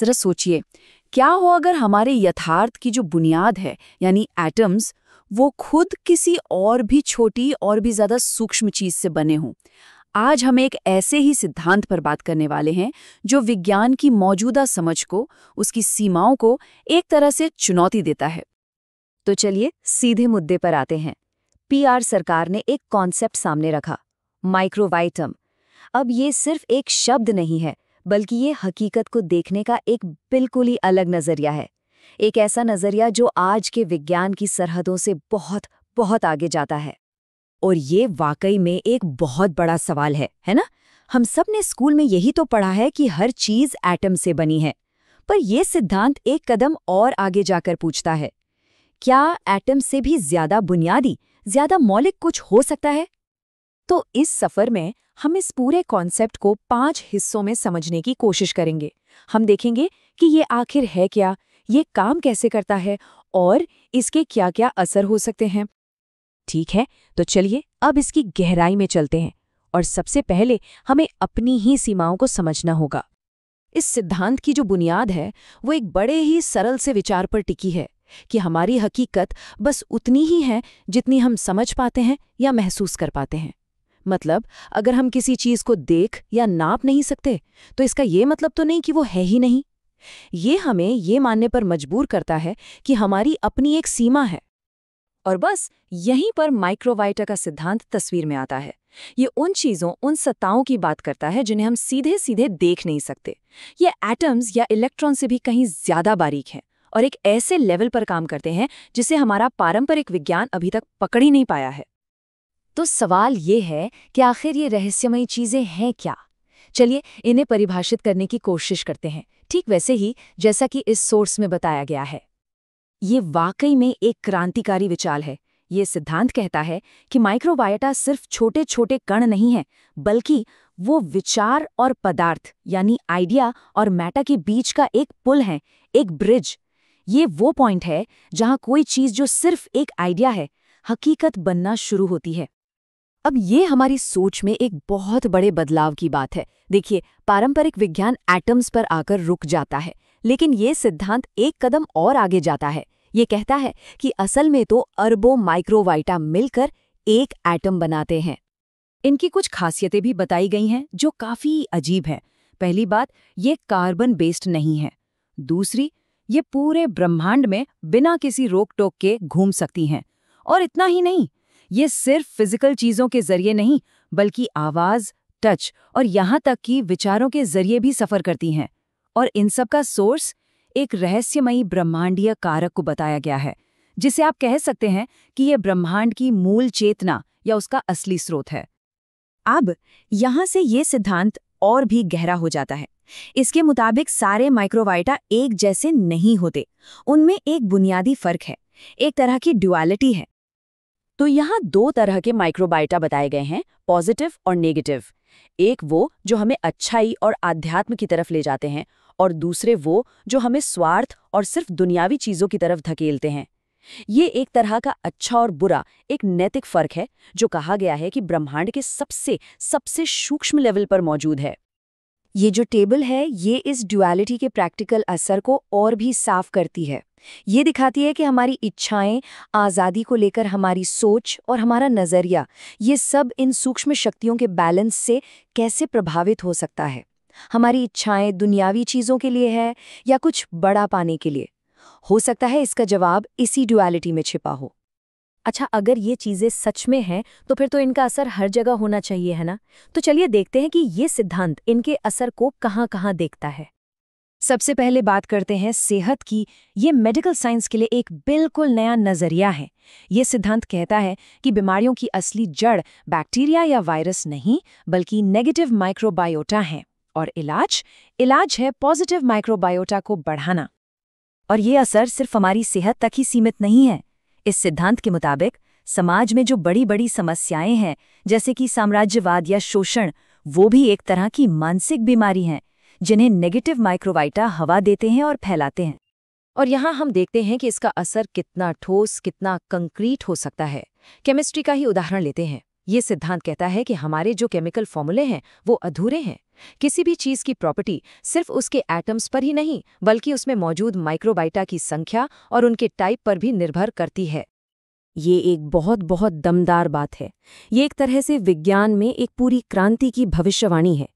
जरा सोचिए, क्या हो अगर हमारे यथार्थ की जो बुनियाद है यानी एटम्स, वो खुद किसी और भी छोटी और भी ज्यादा सूक्ष्म चीज से बने हों। आज हम एक ऐसे ही सिद्धांत पर बात करने वाले हैं जो विज्ञान की मौजूदा समझ को, उसकी सीमाओं को एक तरह से चुनौती देता है। तो चलिए सीधे मुद्दे पर आते हैं। पीआर सरकार ने एक कॉन्सेप्ट सामने रखा, माइक्रोवाइटम। अब ये सिर्फ एक शब्द नहीं है, बल्कि ये हकीकत को देखने का एक बिल्कुल ही अलग नजरिया है। एक ऐसा नजरिया जो आज के विज्ञान की सरहदों से बहुत बहुत आगे जाता है। और ये वाकई में एक बहुत बड़ा सवाल है ना? हम सब ने स्कूल में यही तो पढ़ा है कि हर चीज एटम से बनी है। पर यह सिद्धांत एक कदम और आगे जाकर पूछता है, क्या एटम से भी ज्यादा बुनियादी, ज्यादा मौलिक कुछ हो सकता है? तो इस सफर में हम इस पूरे कॉन्सेप्ट को 5 हिस्सों में समझने की कोशिश करेंगे। हम देखेंगे कि ये आखिर है क्या, ये काम कैसे करता है और इसके क्या-क्या असर हो सकते हैं। ठीक है, तो चलिए अब इसकी गहराई में चलते हैं और सबसे पहले हमें अपनी ही सीमाओं को समझना होगा। इस सिद्धांत की जो बुनियाद है वो एक बड़े ही सरल से विचार पर टिकी है कि हमारी हकीकत बस उतनी ही है जितनी हम समझ पाते हैं या महसूस कर पाते हैं। मतलब अगर हम किसी चीज को देख या नाप नहीं सकते तो इसका ये मतलब तो नहीं कि वो है ही नहीं। ये हमें ये मानने पर मजबूर करता है कि हमारी अपनी एक सीमा है। और बस यहीं पर माइक्रोवाइटा का सिद्धांत तस्वीर में आता है। ये उन चीजों, उन सत्ताओं की बात करता है जिन्हें हम सीधे सीधे देख नहीं सकते। ये एटम्स या इलेक्ट्रॉन से भी कहीं ज्यादा बारीक हैं और एक ऐसे लेवल पर काम करते हैं जिसे हमारा पारंपरिक विज्ञान अभी तक पकड़ ही नहीं पाया है। तो सवाल ये है कि आखिर ये रहस्यमयी चीजें हैं क्या? चलिए इन्हें परिभाषित करने की कोशिश करते हैं, ठीक वैसे ही जैसा कि इस सोर्स में बताया गया है। ये वाकई में एक क्रांतिकारी विचार है। ये सिद्धांत कहता है कि माइक्रोबायोटा सिर्फ छोटे छोटे कण नहीं है, बल्कि वो विचार और पदार्थ यानी आइडिया और मैटर के बीच का एक पुल है, एक ब्रिज। ये वो पॉइंट है जहां कोई चीज जो सिर्फ एक आइडिया है, हकीकत बनना शुरू होती है। अब ये हमारी सोच में एक बहुत बड़े बदलाव की बात है। देखिए, पारंपरिक विज्ञान एटम्स पर आकर रुक जाता है, लेकिन ये सिद्धांत एक कदम और आगे जाता है। ये कहता है कि असल में तो अरबों माइक्रोवाइटा मिलकर एक एटम बनाते हैं। इनकी कुछ खासियतें भी बताई गई हैं जो काफी अजीब हैं। पहली बात, ये कार्बन बेस्ड नहीं है। दूसरी, ये पूरे ब्रह्मांड में बिना किसी रोक टोक के घूम सकती हैं। और इतना ही नहीं, ये सिर्फ फिजिकल चीजों के जरिए नहीं, बल्कि आवाज, टच और यहाँ तक कि विचारों के जरिए भी सफर करती हैं। और इन सब का सोर्स एक रहस्यमयी ब्रह्मांडीय कारक को बताया गया है, जिसे आप कह सकते हैं कि यह ब्रह्मांड की मूल चेतना या उसका असली स्रोत है। अब यहाँ से ये सिद्धांत और भी गहरा हो जाता है। इसके मुताबिक सारे माइक्रोवाइटा एक जैसे नहीं होते। उनमें एक बुनियादी फर्क है, एक तरह की ड्युअलिटी है। तो यहाँ 2 तरह के माइक्रोबायोटा बताए गए हैं, पॉजिटिव और नेगेटिव। एक वो जो हमें अच्छाई और आध्यात्म की तरफ ले जाते हैं, और दूसरे वो जो हमें स्वार्थ और सिर्फ दुनियावी चीजों की तरफ धकेलते हैं। ये एक तरह का अच्छा और बुरा, एक नैतिक फर्क है जो कहा गया है कि ब्रह्मांड के सबसे सबसे सूक्ष्म लेवल पर मौजूद है। ये जो टेबल है, ये इस ड्युअलिटी के प्रैक्टिकल असर को और भी साफ करती है। ये दिखाती है कि हमारी इच्छाएं, आज़ादी को लेकर हमारी सोच और हमारा नज़रिया, ये सब इन सूक्ष्म शक्तियों के बैलेंस से कैसे प्रभावित हो सकता है। हमारी इच्छाएं दुनियावी चीज़ों के लिए है या कुछ बड़ा पाने के लिए? हो सकता है इसका जवाब इसी ड्युअलिटी में छिपा हो। अच्छा, अगर ये चीज़ें सच में हैं, तो फिर तो इनका असर हर जगह होना चाहिए, है ना? तो चलिए देखते हैं कि ये सिद्धांत इनके असर को कहाँ-कहाँ देखता है। सबसे पहले बात करते हैं सेहत की। ये मेडिकल साइंस के लिए एक बिल्कुल नया नजरिया है। ये सिद्धांत कहता है कि बीमारियों की असली जड़ बैक्टीरिया या वायरस नहीं, बल्कि नेगेटिव माइक्रोबायोटा है, और इलाज है पॉजिटिव माइक्रोबायोटा को बढ़ाना। और ये असर सिर्फ हमारी सेहत तक ही सीमित नहीं है। इस सिद्धांत के मुताबिक समाज में जो बड़ी बड़ी समस्याएं हैं, जैसे कि साम्राज्यवाद या शोषण, वो भी एक तरह की मानसिक बीमारी हैं, जिन्हें नेगेटिव माइक्रोबायोटा हवा देते हैं और फैलाते हैं। और यहाँ हम देखते हैं कि इसका असर कितना ठोस, कितना कंक्रीट हो सकता है। केमिस्ट्री का ही उदाहरण लेते हैं। ये सिद्धांत कहता है कि हमारे जो केमिकल फॉर्मूले हैं वो अधूरे हैं। किसी भी चीज की प्रॉपर्टी सिर्फ उसके एटम्स पर ही नहीं बल्कि उसमें मौजूद माइक्रोबाइटा की संख्या और उनके टाइप पर भी निर्भर करती है। ये एक बहुत बहुत दमदार बात है। ये एक तरह से विज्ञान में एक पूरी क्रांति की भविष्यवाणी है।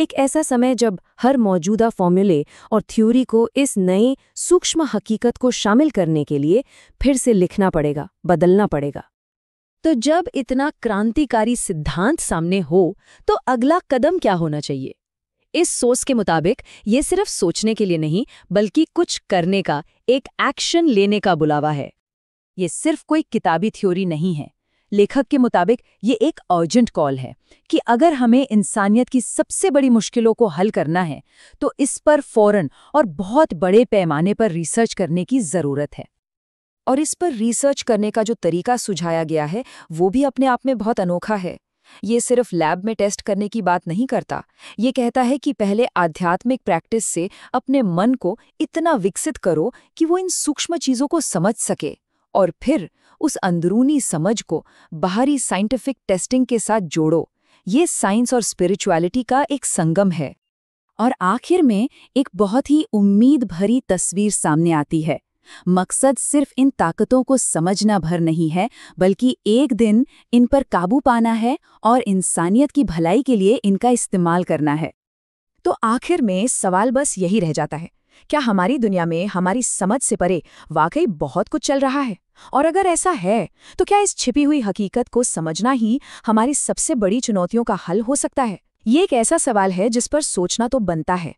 एक ऐसा समय जब हर मौजूदा फॉर्मूले और थ्योरी को इस नए सूक्ष्म हकीकत को शामिल करने के लिए फिर से लिखना पड़ेगा, बदलना पड़ेगा। तो जब इतना क्रांतिकारी सिद्धांत सामने हो तो अगला कदम क्या होना चाहिए? इस सोच के मुताबिक ये सिर्फ सोचने के लिए नहीं बल्कि कुछ करने का, एक एक्शन लेने का बुलावा है। ये सिर्फ कोई किताबी थ्योरी नहीं है। लेखक के मुताबिक ये एक अर्जेंट कॉल है कि अगर हमें इंसानियत की सबसे बड़ी मुश्किलों को हल करना है तो इस पर फौरन और बहुत बड़े पैमाने पर रिसर्च करने की ज़रूरत है। और इस पर रिसर्च करने का जो तरीका सुझाया गया है वो भी अपने आप में बहुत अनोखा है। ये सिर्फ लैब में टेस्ट करने की बात नहीं करता। ये कहता है कि पहले आध्यात्मिक प्रैक्टिस से अपने मन को इतना विकसित करो कि वो इन सूक्ष्म चीज़ों को समझ सके और फिर उस अंदरूनी समझ को बाहरी साइंटिफिक टेस्टिंग के साथ जोड़ो। ये साइंस और स्पिरिचुअलिटी का एक संगम है। और आखिर में एक बहुत ही उम्मीद भरी तस्वीर सामने आती है। मकसद सिर्फ इन ताकतों को समझना भर नहीं है बल्कि एक दिन इन पर काबू पाना है और इंसानियत की भलाई के लिए इनका इस्तेमाल करना है। तो आखिर में सवाल बस यही रह जाता है, क्या हमारी दुनिया में हमारी समझ से परे वाकई बहुत कुछ चल रहा है? और अगर ऐसा है तो क्या इस छिपी हुई हकीकत को समझना ही हमारी सबसे बड़ी चुनौतियों का हल हो सकता है? ये एक ऐसा सवाल है जिस पर सोचना तो बनता है।